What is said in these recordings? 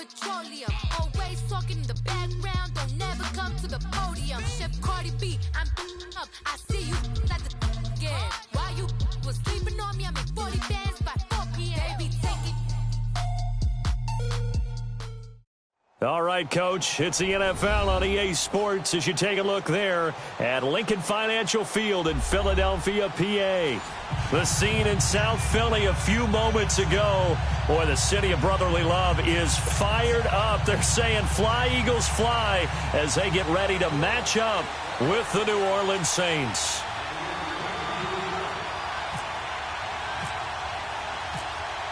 petroleum. Always talking in the background, don't never come to the podium. Chef Cardi B, I'm up. I see you like the again. While you was sleeping on me, I make 40 bands by 4 p.m. Baby, take it. All right, Coach, it's the NFL on EA Sports as you take a look there at Lincoln Financial Field in Philadelphia, PA. The scene in South Philly a few moments ago. Boy, the city of brotherly love is fired up. They're saying fly, Eagles, fly as they get ready to match up with the New Orleans Saints.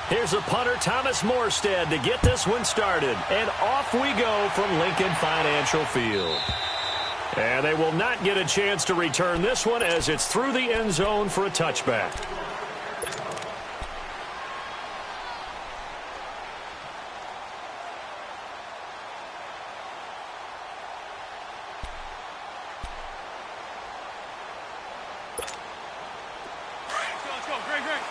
Here's a punter, Thomas Morstead, to get this one started. And off we go from Lincoln Financial Field. And they will not get a chance to return this one as it's through the end zone for a touchback. Let's go. Great.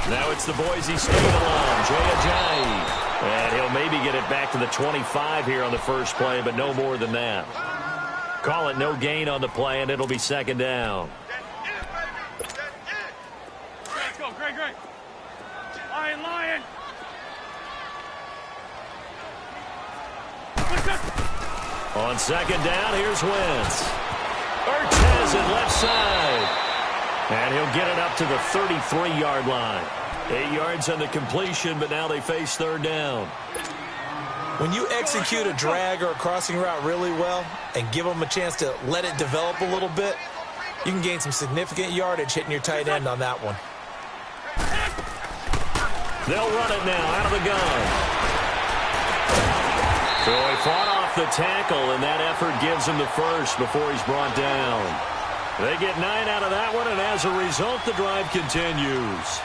Now it's the Boise State alum, Jay Ajayi. And he'll maybe get it back to the 25 here on the first play, but no more than that. Call it no gain on the play, and it'll be second down. Let's go. Great. Lion. On second down, here's Wentz. Urtes at left side. And he'll get it up to the 33-yard line. 8 yards on the completion, but now they face third down. When you execute a drag or a crossing route really well and give them a chance to let it develop a little bit, you can gain some significant yardage hitting your tight end on that one. They'll run it now out of the gun. So he fought off the tackle, and that effort gives him the first before he's brought down. They get 9 out of that one, and as a result, the drive continues.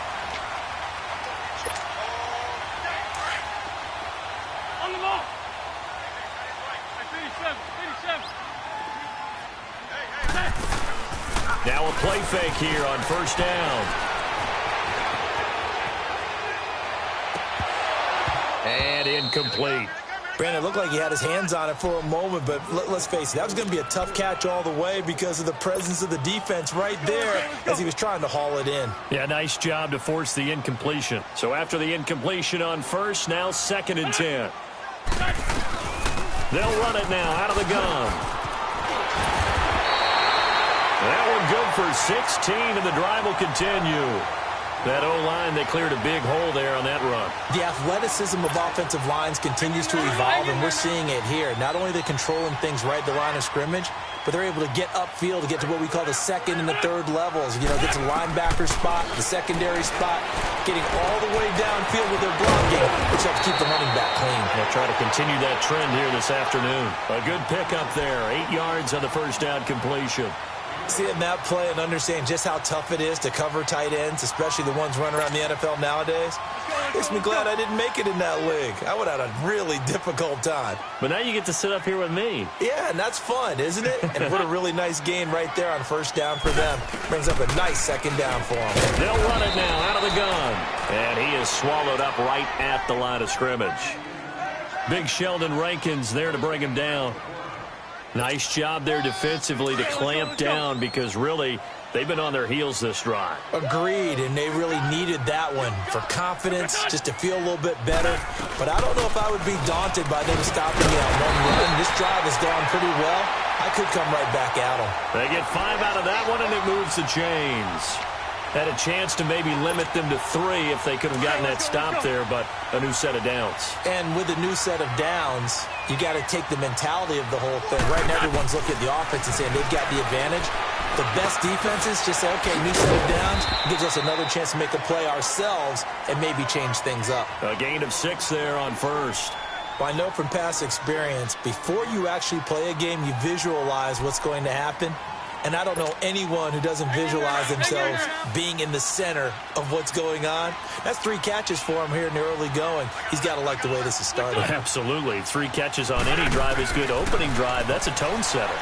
On the ball. 87. Now a play fake here on first down. And incomplete. Brandon, it looked like he had his hands on it for a moment, but let's face it, that was going to be a tough catch all the way because of the presence of the defense right there as he was trying to haul it in. Yeah, nice job to force the incompletion. So after the incompletion on first, now second and 10. They'll run it now out of the gun. That one good for 16, and the drive will continue. That O-line, they cleared a big hole there on that run. The athleticism of offensive lines continues to evolve, and we're seeing it here. Not only are they controlling things right at the line of scrimmage, but they're able to get upfield to get to what we call the second and the third levels. You know, get to the linebacker spot, the secondary spot, getting all the way downfield with their blocking, which helps keep the running back clean. They'll try to continue that trend here this afternoon. A good pickup there, 8 yards on the first down completion. Seeing that play and understanding just how tough it is to cover tight ends, especially the ones running around the NFL nowadays, makes me glad I didn't make it in that league. I would have had a really difficult time. But now you get to sit up here with me. Yeah, and that's fun, isn't it? And what a really nice gain right there on first down for them. Brings up a nice second down for them. They'll run it now out of the gun. And he is swallowed up right at the line of scrimmage. Big Sheldon Rankins there to bring him down. Nice job there defensively to clamp down because really they've been on their heels this drive. Agreed, and they really needed that one for confidence, just to feel a little bit better. But I don't know if I would be daunted by them stopping it on one run. This drive has gone pretty well. I could come right back at them. They get 5 out of that one, and it moves the chains. Had a chance to maybe limit them to 3 if they could have gotten that stop there, but a new set of downs. And with a new set of downs, you got to take the mentality of the whole thing. Right now, everyone's looking at the offense and saying they've got the advantage. The best defenses just say, okay, new set of downs gives us another chance to make a play ourselves and maybe change things up. A gain of 6 there on first. Well, I know from past experience, before you actually play a game, you visualize what's going to happen. And I don't know anyone who doesn't visualize themselves being in the center of what's going on. That's 3 catches for him here in the early going. He's got to like the way this is started. Absolutely. 3 catches on any drive is good. Opening drive, that's a tone setter.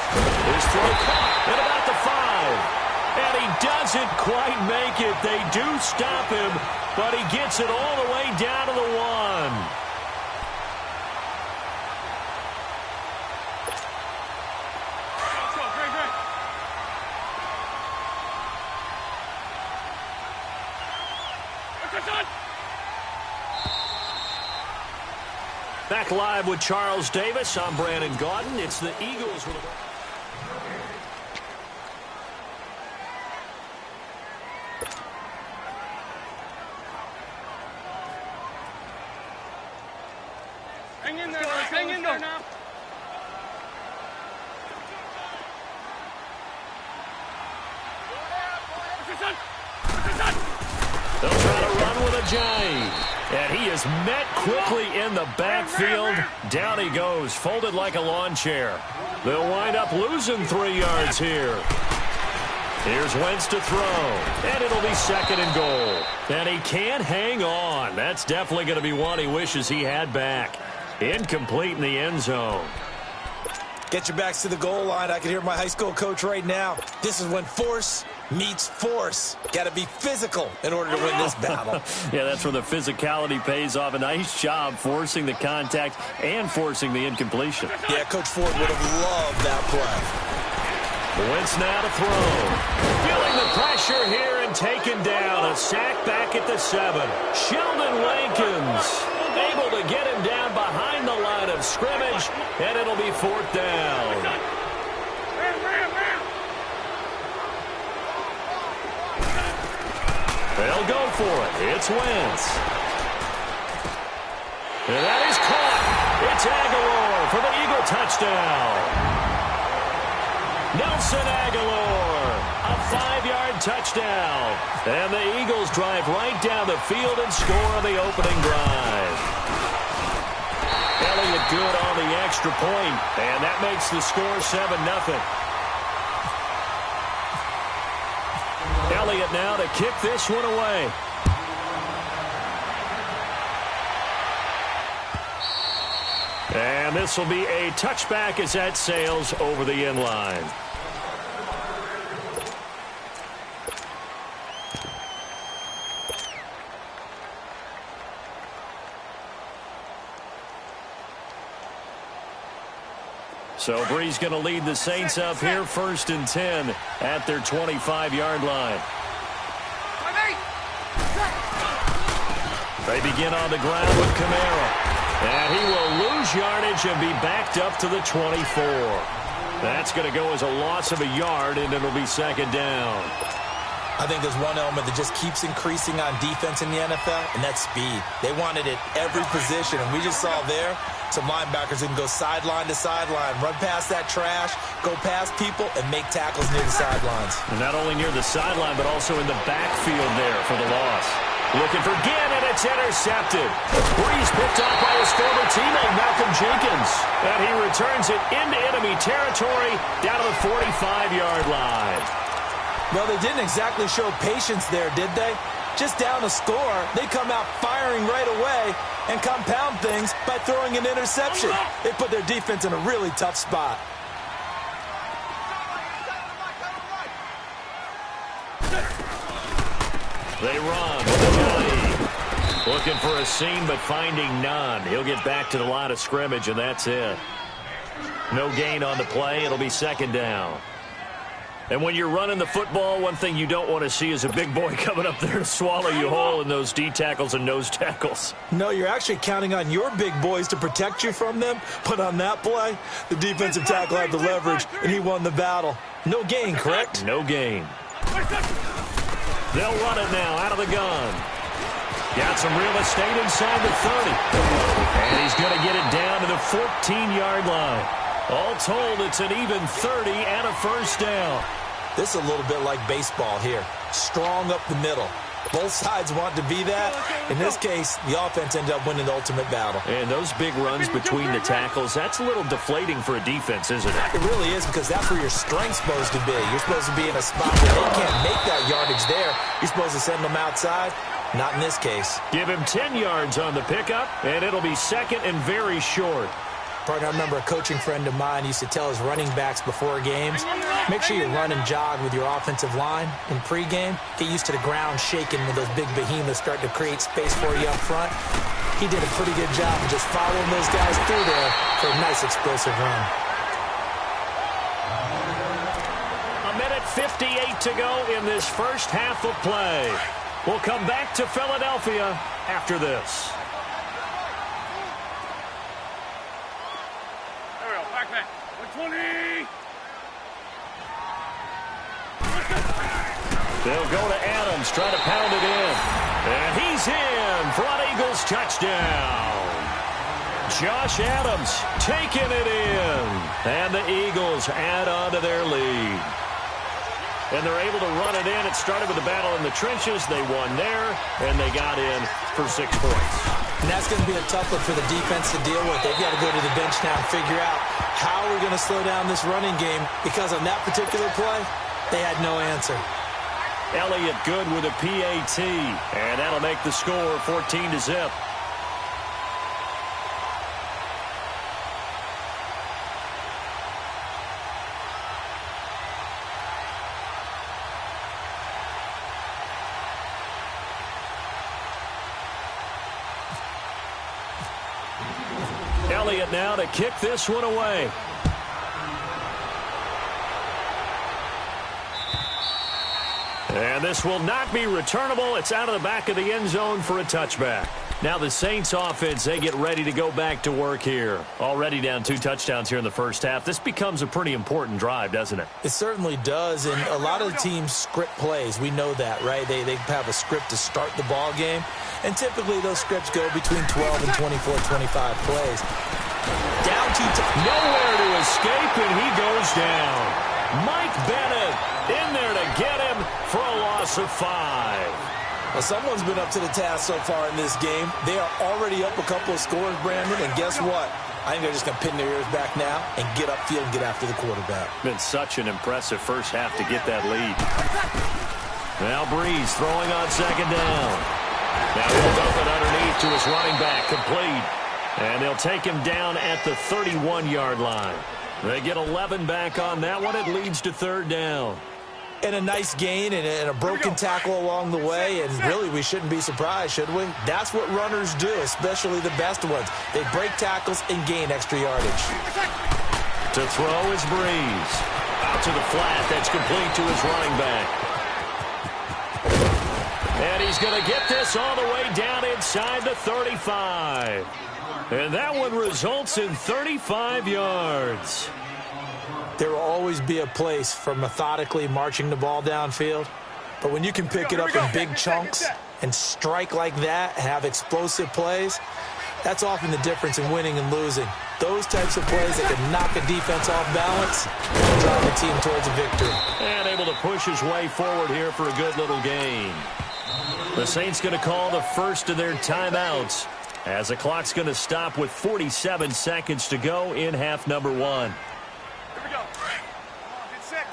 His throw caught at about the 5. And doesn't quite make it. They do stop him, but he gets it all the way down to the 1. Back live with Charles Davis. I'm Brandon Gaudin. It's the Eagles. Hang in there, hang in there now. They'll try to run with a J. And he is met quickly in the backfield. Down he goes, folded like a lawn chair. They'll wind up losing 3 yards here. Here's Wentz to throw, and it'll be 2nd and goal. And he can't hang on. That's definitely going to be one he wishes he had back. Incomplete in the end zone. Get your backs to the goal line. I can hear my high school coach right now. This is when force meets force. Got to be physical in order to win this battle. Yeah, that's where the physicality pays off. A nice job forcing the contact and forcing the incompletion. Yeah, Coach Ford would have loved that play. Wentz now to throw. Feeling the pressure here and taken down. A sack back at the 7. Sheldon Rankins able to get him down behind the line of scrimmage, and it'll be 4th down. They'll go for it. It's Wentz. And that is caught. It's Aguilar for the Eagle touchdown. Nelson Aguilar, a 5-yard touchdown. And the Eagles drive right down the field and score on the opening drive. Elliott good on the extra point, and that makes the score 7-0. Elliott now to kick this one away. And this will be a touchback as that sails over the end line. So Bree's going to lead the Saints up here 1st and 10 at their 25-yard line. They begin on the ground with Camara. And he will lose yardage and be backed up to the 24. That's going to go as a loss of a yard, and it'll be 2nd down. I think there's one element that just keeps increasing on defense in the NFL, and that's speed. They want it at every position, and we just saw there some linebackers who can go sideline to sideline, run past that trash, go past people, and make tackles near the sidelines. And not only near the sideline, but also in the backfield there for the loss. Looking for Ginn, and it's intercepted. Breeze picked off by his former teammate, Malcolm Jenkins. And he returns it into enemy territory down to the 45-yard line. Well, they didn't exactly show patience there, did they? Just down a score, they come out firing right away and compound things by throwing an interception. They put their defense in a really tough spot. They run with the Johnny. Looking for a seam, but finding none. He'll get back to the line of scrimmage, and that's it. No gain on the play. It'll be 2nd down. And when you're running the football, one thing you don't want to see is a big boy coming up there to swallow you whole in those D tackles and nose tackles. No, you're actually counting on your big boys to protect you from them. But on that play, the defensive tackle had the leverage, and he won the battle. No gain, correct? No gain. They'll run it now out of the gun. Got some real estate inside the 30. And he's going to get it down to the 14-yard line. All told, it's an even 30 and a 1st down. This is a little bit like baseball here. Strong up the middle. Both sides want to be that. In this case, the offense ended up winning the ultimate battle. And those big runs between the tackles, that's a little deflating for a defense, isn't it? It really is, because that's where your strength's supposed to be. You're supposed to be in a spot where they can't make that yardage there. You're supposed to send them outside. Not in this case. Give him 10 yards on the pickup, and it'll be 2nd and very short. Partner, I remember a coaching friend of mine used to tell his running backs before games, make sure you run and jog with your offensive line in pregame. Get used to the ground shaking when those big behemoths start to create space for you up front. He did a pretty good job of just following those guys through there for a nice explosive run. A minute 58 to go in this first half of play. We'll come back to Philadelphia after this. There we go. Back. 120. They'll go to Adams, try to pound it in. And he's in for an Eagles touchdown. Josh Adams taking it in. And the Eagles add on to their lead. And they're able to run it in. It started with a battle in the trenches. They won there, and they got in for 6 points. And that's going to be a tough one for the defense to deal with. They've got to go to the bench now and figure out how we're going to slow down this running game, because on that particular play, they had no answer. Elliott good with a PAT, and that'll make the score 14-0. Elliott now to kick this one away. And this will not be returnable. It's out of the back of the end zone for a touchback. Now the Saints offense, they get ready to go back to work here. Already down 2 touchdowns here in the first half. This becomes a pretty important drive, doesn't it? It certainly does, and a lot of the teams script plays. We know that, right? They have a script to start the ball game, and typically those scripts go between 12 and 24, 25 plays. Down 2, nowhere to escape, and he goes down. Mike Bennett in there to get him for a loss of 5. Well, someone's been up to the task so far in this game. They are already up a couple of scores, Brandon, and guess what? I think they're just going to pin their ears back now and get upfield and get after the quarterback. Been such an impressive first half to get that lead. Now Breeze throwing on second down. Now he'll dump it underneath to his running back, complete. And they'll take him down at the 31-yard line. They get 11 back on that one. It leads to 3rd down. And a nice gain and a broken tackle along the way, and really we shouldn't be surprised, should we? That's what runners do, especially the best ones. They break tackles and gain extra yardage. To throw is Breeze. Out to the flat. That's complete to his running back. And he's going to get this all the way down inside the 35. And that one results in 35 yards. There will always be a place for methodically marching the ball downfield. But when you can pick it up in big chunks and strike like that, have explosive plays, that's often the difference in winning and losing. Those types of plays that can knock a defense off balance and drive the team towards a victory. And able to push his way forward here for a good little gain. The Saints going to call the first of their timeouts as the clock's going to stop with 47 seconds to go in half number 1. Here we go. Get set.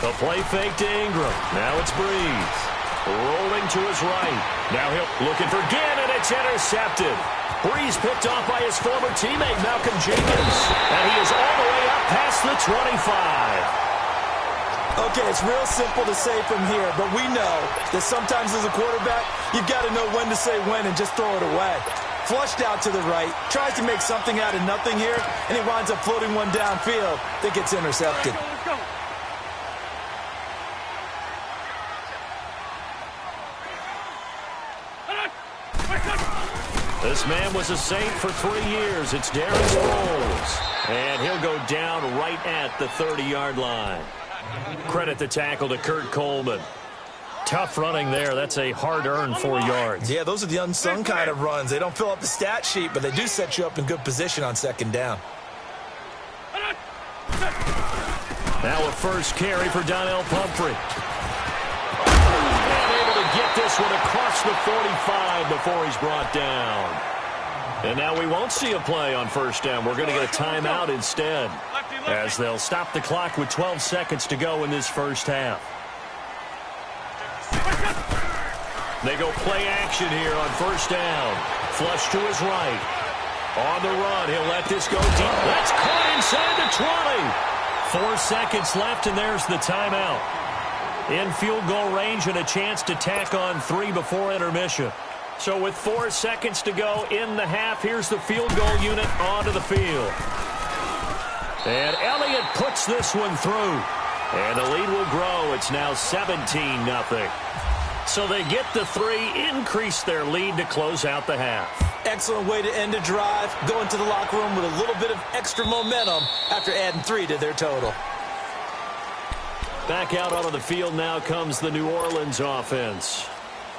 The play fake to Ingram. Now it's Breeze. Rolling to his right. Now he'll looking for Ginn, and it's intercepted. Breeze picked off by his former teammate, Malcolm Jenkins. And he is all the way up past the 25. Okay, it's real simple to say from here, but we know that sometimes as a quarterback, you've got to know when to say when and just throw it away. Flushed out to the right, tries to make something out of nothing here, and he winds up floating one downfield that gets intercepted. Let's go. This man was a Saint for 3 years. It's Darren Sproles. And he'll go down right at the 30-yard line. Credit the tackle to Kurt Coleman. Tough running there. That's a hard-earned 4 yards. Yeah, those are the unsung kind of runs. They don't fill up the stat sheet, but they do set you up in good position on second down. Now a first carry for Donnell Pumphrey. And able to get this one across the 45 before he's brought down. And now we won't see a play on first down. We're going to get a timeout instead, as they'll stop the clock with 12 seconds to go in this first half. They go play action here on first down. Flush to his right. On the run, he'll let this go deep. That's caught inside the 20. 4 seconds left, and there's the timeout. In field goal range and a chance to tack on 3 before intermission. So with 4 seconds to go in the half, here's the field goal unit onto the field. And Elliott puts this one through. And the lead will grow. It's now 17-0. So they get the 3, increase their lead to close out the half. Excellent way to end a drive. Go into the locker room with a little bit of extra momentum after adding 3 to their total. Back out onto the field now comes the New Orleans offense.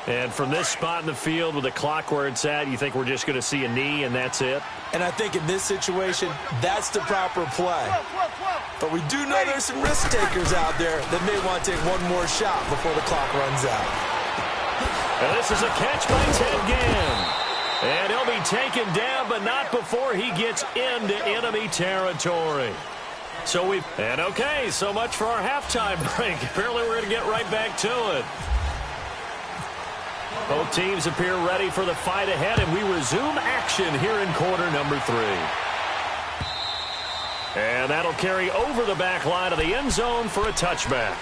And from this spot in the field with the clock where it's at, you think we're just going to see a knee and that's it? And I think in this situation, that's the proper play. But we do know there's some risk takers out there that may want to take one more shot before the clock runs out. And this is a catch by Ted Ginn. And he'll be taken down, but not before he gets into enemy territory. So okay, so much for our halftime break. Apparently we're going to get right back to it. Both teams appear ready for the fight ahead, and we resume action here in quarter number 3. And that'll carry over the back line of the end zone for a touchback.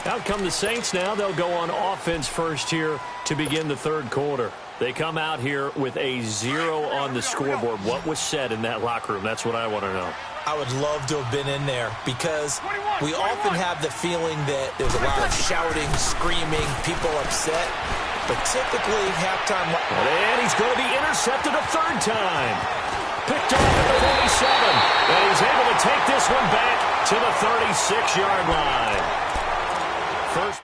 Out come the Saints now. They'll go on offense first here to begin the third quarter. They come out here with a 0 on the scoreboard. What was said in that locker room? That's what I want to know. I would love to have been in there because we often have the feeling that there's a lot of shouting, screaming, people upset. But typically, halftime... And he's going to be intercepted a 3rd time. Picked off at the 47. And he's able to take this one back to the 36-yard line. First...